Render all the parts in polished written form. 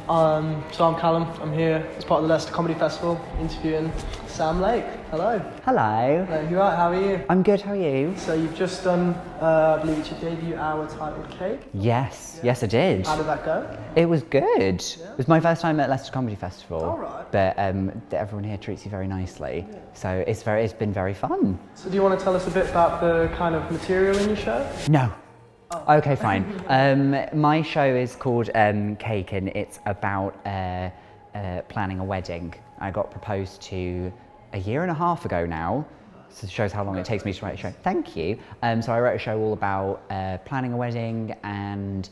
So I'm Calum. I'm here as part of the Leicester Comedy Festival, interviewing Sam Lake. Hello. Hello. Hello. You right? How are you? I'm good. How are you? So you've just done, I believe it's your debut hour titled Cake. Yes. Yes, I did. How did that go? It was good. Yeah. It was my first time at Leicester Comedy Festival. All right. But everyone here treats you very nicely, so it's been very fun. So do you want to tell us a bit about the kind of material in your show? No. Oh. Okay, fine. My show is called Cake, and it's about planning a wedding. I got proposed to a year and a half ago now, so it shows how long it takes me to write a show. Thank you. So I wrote a show all about planning a wedding and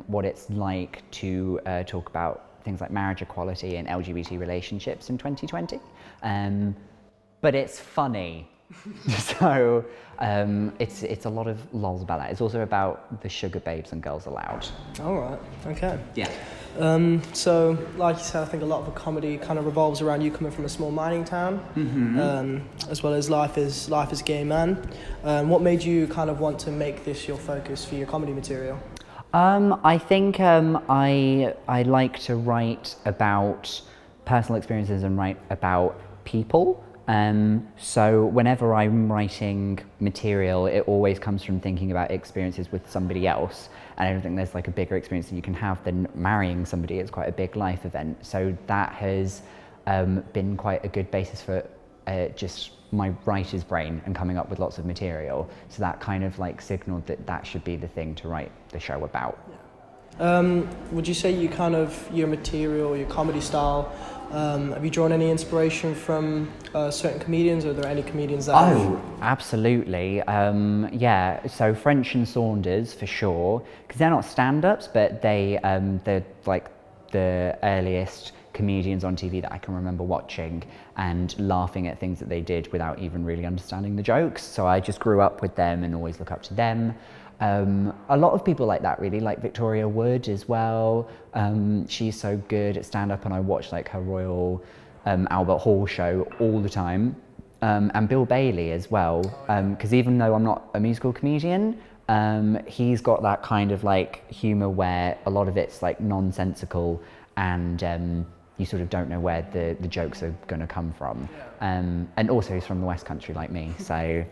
what it's like to talk about things like marriage equality and LGBT relationships in 2020. But it's funny. So it's a lot of lols about that. It's also about the sugar babes and girls aloud. All right. Okay. Yeah. So like you said, I think a lot of the comedy kind of revolves around you coming from a small mining town, as well as life as a gay man. What made you kind of want to make this your focus for your comedy material? I think I like to write about personal experiences and write about people. So whenever I'm writing material, it always comes from thinking about experiences with somebody else. And I don't think there's like a bigger experience that you can have than marrying somebody. It's quite a big life event. So that has been quite a good basis for just my writer's brain and coming up with lots of material. So that kind of like signaled that that should be the thing to write the show about. Yeah. Would you say you kind of, your material, your comedy style, have you drawn any inspiration from certain comedians? Are there any comedians that absolutely. Yeah, so French and Saunders for sure, because they're not stand-ups, but they're like the earliest comedians on TV that I can remember watching and laughing at things that they did without even really understanding the jokes. So I just grew up with them and always look up to them. A lot of people like that really, like Victoria Wood as well. She's so good at stand-up, and I watch like her Royal Albert Hall show all the time. And Bill Bailey as well, because even though I'm not a musical comedian, he's got that kind of like humour where a lot of it's like nonsensical and you sort of don't know where the jokes are going to come from. And also he's from the West Country like me, so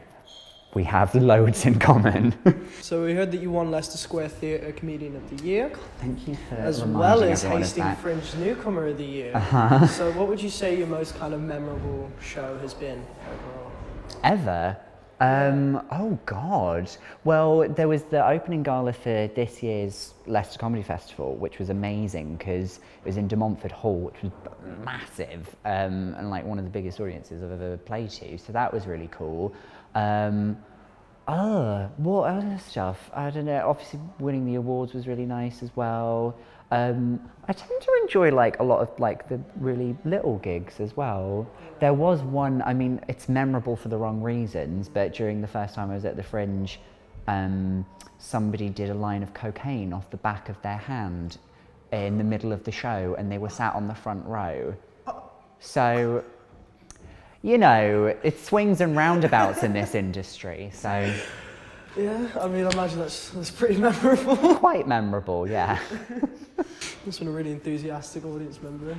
we have loads in common. So we heard that you won Leicester Square Theatre Comedian of the Year. Thank you for as well as Hastings Fringe Newcomer of the Year. So what would you say your most kind of memorable show has been overall? Ever? Oh God. Well, there was the opening gala for this year's Leicester Comedy Festival, which was amazing because it was in De Montfort Hall, which was massive, and like one of the biggest audiences I've ever played to. So that was really cool. What other stuff? I don't know. Obviously, winning the awards was really nice as well. I tend to enjoy like a lot of like the really little gigs as well. There was one, I mean, it's memorable for the wrong reasons, but during the first time I was at the Fringe, somebody did a line of cocaine off the back of their hand in the middle of the show, and they were sat on the front row. So, you know, it swings and roundabouts in this industry, so. Yeah, I mean, I imagine that's pretty memorable. Quite memorable, yeah. It's been a really enthusiastic audience member.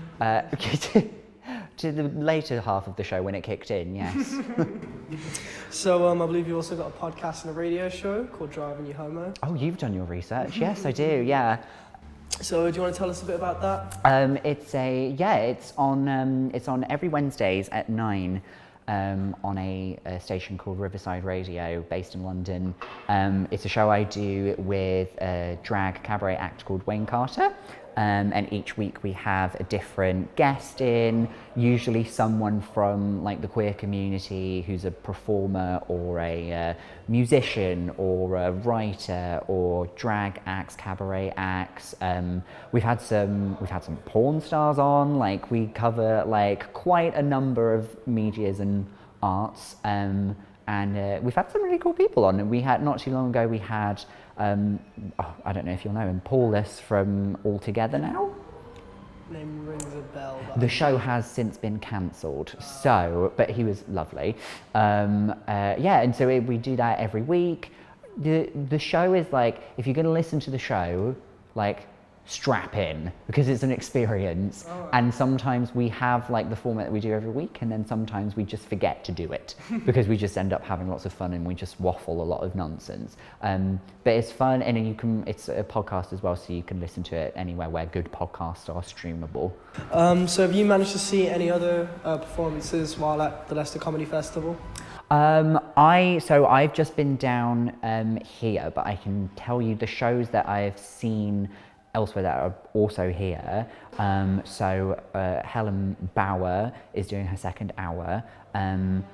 To the later half of the show when it kicked in, yes. So I believe you also got a podcast and a radio show called Driving You Homo. Oh, you've done your research. Yes, I do, yeah. So do you want to tell us a bit about that? It's on every Wednesdays at 9 on a station called Riverside Radio based in London. It's a show I do with a drag cabaret act called Wayne Carter. And each week we have a different guest in, usually someone from like the queer community who's a performer or a musician or a writer or drag acts, cabaret acts. We've had some porn stars on. Like we cover like quite a number of medias and arts. And we've had some really cool people on. And we had not too long ago we had. I don't know if you'll know him, Paulus from All Together Now. Name rings a bell. The show has since been cancelled, but he was lovely. And so we do that every week. The show is like, if you're going to listen to the show, like, strap in because it's an experience. And sometimes we have like the format that we do every week, and then sometimes we just forget to do it because we just end up having lots of fun and we just waffle a lot of nonsense. But it's fun, and it's a podcast as well, so you can listen to it anywhere where good podcasts are streamable. So have you managed to see any other performances while at the Leicester Comedy Festival? I've just been down here, but I can tell you the shows that I've seen elsewhere that are also here. Helen Bauer is doing her second hour, and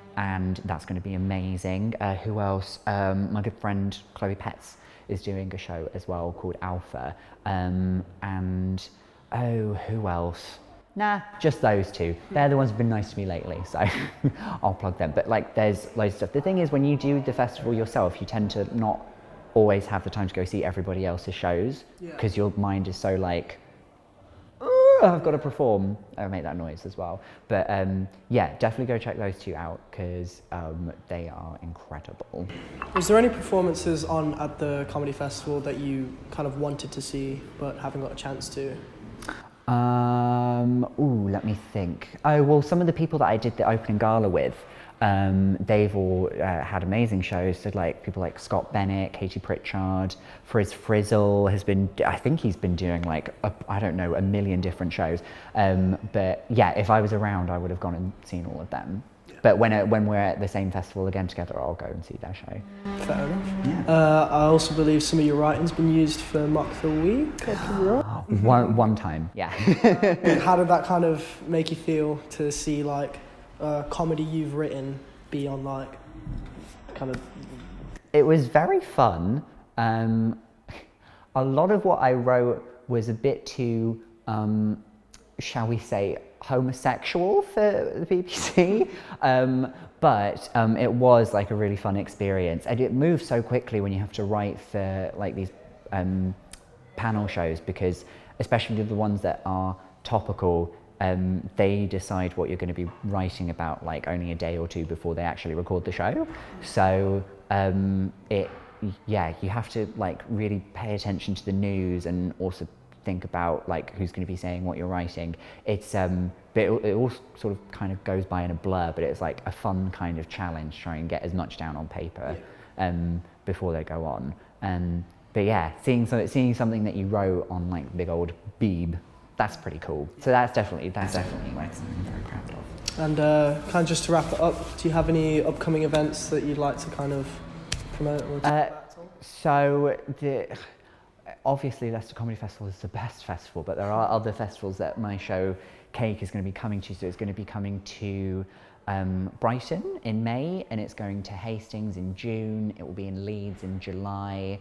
that's going to be amazing. Who else? My good friend Chloe Petts is doing a show as well called Alpha. Who else? Nah, just those two. They're the ones who've been nice to me lately, so I'll plug them. But like, there's loads of stuff. The thing is, when you do the festival yourself, you tend to not always have the time to go see everybody else's shows because your mind is so like, I've got to perform. I make that noise as well. But yeah, definitely go check those two out because they are incredible. Was there any performances on at the comedy festival that you kind of wanted to see but haven't got a chance to? Let me think. Oh, well, some of the people that I did the opening gala with, they've all had amazing shows. So like people like Scott Bennett, Katie Pritchard, Frizz Frizzle has been, I think he's been doing like, a million different shows. But yeah, if I was around, I would have gone and seen all of them. But when we're at the same festival again together, I'll go and see their show. Fair enough. Yeah. I also believe some of your writing's been used for Mock the Week. One time, yeah. How did that kind of make you feel to see like comedy you've written be on like kind of? It was very fun. A lot of what I wrote was a bit too, shall we say, homosexual for the BBC, but it was like a really fun experience, and it moves so quickly when you have to write for like these panel shows, because especially the ones that are topical, they decide what you're going to be writing about like only a day or two before they actually record the show. So you have to like really pay attention to the news and also think about like who's going to be saying what you're writing. It's but it all sort of kind of goes by in a blur, but it's like a fun kind of challenge, try and get as much down on paper before they go on. But yeah, seeing something that you wrote on like big old Beeb, that's pretty cool. So that's definitely like something I'm very proud of. And kind of just to wrap it up, do you have any upcoming events that you'd like to kind of promote or talk about? So obviously Leicester Comedy Festival is the best festival, but there are other festivals that my show Cake is going to be coming to. So it's going to be coming to Brighton in May, and it's going to Hastings in June. It will be in Leeds in July.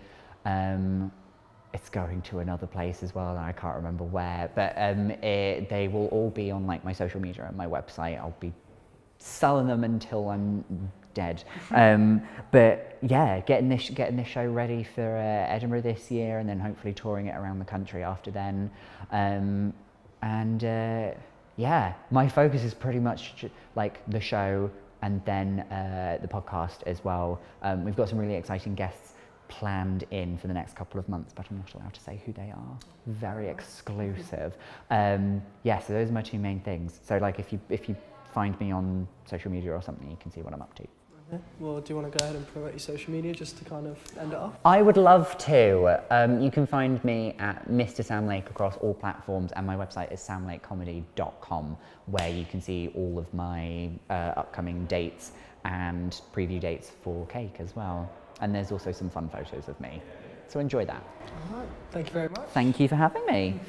It's going to another place as well, and I can't remember where, but they will all be on like my social media and my website. I'll be selling them until I'm dead. But yeah, getting this show ready for Edinburgh this year, and then hopefully touring it around the country after then. Yeah, my focus is pretty much like the show and then the podcast as well. We've got some really exciting guests planned in for the next couple of months, but I'm not allowed to say who they are. Very exclusive. Yeah, so those are my two main things. So like if you find me on social media or something, you can see what I'm up to. Okay. Well, do you want to go ahead and promote your social media just to kind of end it off? I would love to. You can find me at Mr. Sam Lake across all platforms, and my website is samlakecomedy.com, where you can see all of my upcoming dates and preview dates for Cake as well. And there's also some fun photos of me. So enjoy that. All right. Thank you very much. Thank you for having me.